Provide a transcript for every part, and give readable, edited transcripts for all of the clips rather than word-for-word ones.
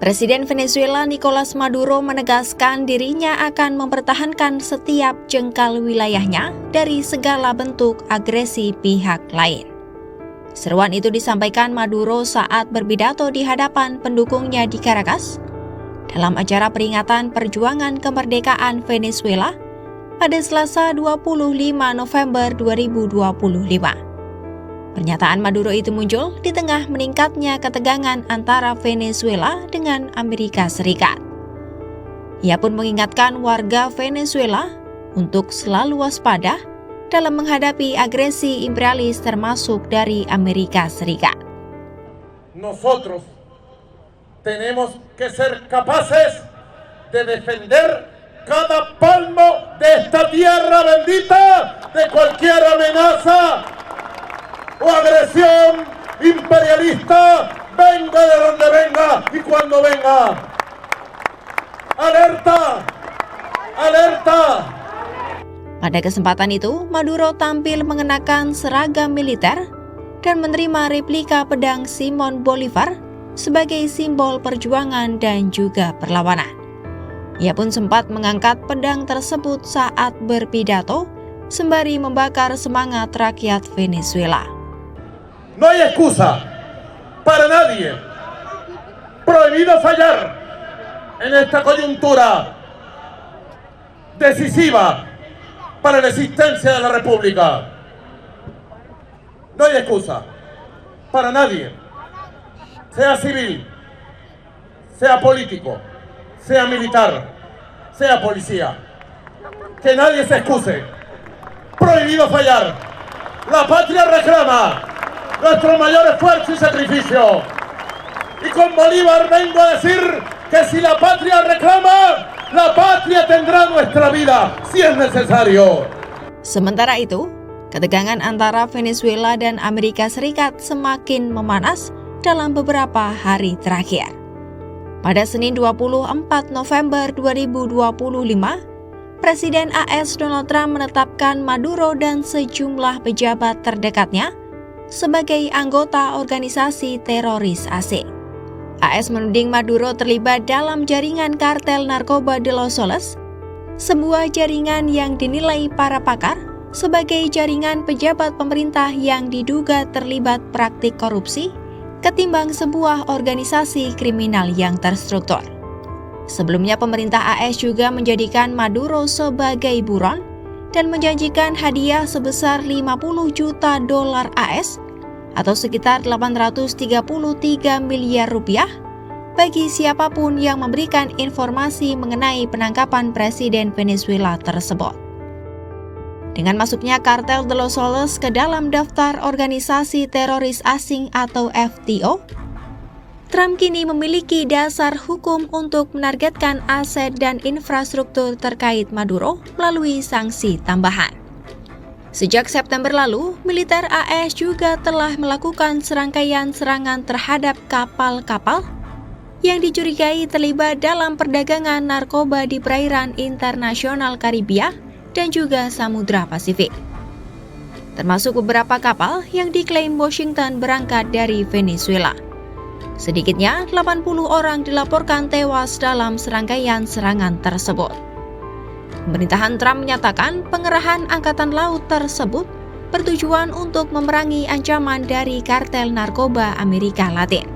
Presiden Venezuela Nicolas Maduro menegaskan dirinya akan mempertahankan setiap jengkal wilayahnya dari segala bentuk agresi pihak lain. Seruan itu disampaikan Maduro saat berpidato di hadapan pendukungnya di Caracas dalam acara peringatan perjuangan kemerdekaan Venezuela pada Selasa 25 November 2025. Pernyataan Maduro itu muncul di tengah meningkatnya ketegangan antara Venezuela dengan Amerika Serikat. Ia pun mengingatkan warga Venezuela untuk selalu waspada dalam menghadapi agresi imperialis termasuk dari Amerika Serikat. Nosotros tenemos que ser capaces de defender cada palmo de esta tierra bendita de cualquier amenaza o agresión imperialista, venga de donde venga y cuando venga. Alerta, alerta. Pada kesempatan itu, Maduro tampil mengenakan seragam militer dan menerima replika pedang Simon Bolivar sebagai simbol perjuangan dan juga perlawanan. Ia pun sempat mengangkat pedang tersebut saat berpidato, sembari membakar semangat rakyat Venezuela. No hay excusa para nadie. Prohibido fallar en esta coyuntura decisiva para la existencia de la República. No hay excusa para nadie, sea civil, sea político, sea militar, sea policía. Que nadie se excuse. Prohibido fallar. La patria reclama nuestro mayor esfuerzo y sacrificio. Y con Bolívar vengo a decir que si la patria reclama, la patria tendrá nuestra vida, si es necesario. Sementara itu, ketegangan antara Venezuela dan Amerika Serikat semakin memanas dalam beberapa hari terakhir. Pada Senin 24 November 2025, Presiden AS Donald Trump menetapkan Maduro dan sejumlah pejabat terdekatnya sebagai anggota organisasi teroris asing. AS menuding Maduro terlibat dalam jaringan kartel narkoba de los Soles, sebuah jaringan yang dinilai para pakar sebagai jaringan pejabat pemerintah yang diduga terlibat praktik korupsi ketimbang sebuah organisasi kriminal yang terstruktur. Sebelumnya pemerintah AS juga menjadikan Maduro sebagai buron dan menjanjikan hadiah sebesar 50 juta dolar AS atau sekitar 833 miliar rupiah bagi siapapun yang memberikan informasi mengenai penangkapan Presiden Venezuela tersebut. Dengan masuknya kartel de los Soles ke dalam daftar organisasi teroris asing atau FTO, Trump kini memiliki dasar hukum untuk menargetkan aset dan infrastruktur terkait Maduro melalui sanksi tambahan. Sejak September lalu, militer AS juga telah melakukan serangkaian serangan terhadap kapal-kapal yang dicurigai terlibat dalam perdagangan narkoba di perairan internasional Karibia dan juga Samudra Pasifik. Termasuk beberapa kapal yang diklaim Washington berangkat dari Venezuela. Sedikitnya 80 orang dilaporkan tewas dalam serangkaian serangan tersebut. Pemerintahan Trump menyatakan pengerahan angkatan laut tersebut bertujuan untuk memerangi ancaman dari kartel narkoba Amerika Latin.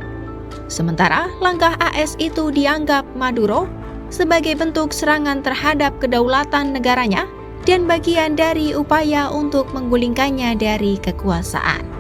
Sementara langkah AS itu dianggap Maduro sebagai bentuk serangan terhadap kedaulatan negaranya dan bagian dari upaya untuk menggulingkannya dari kekuasaan.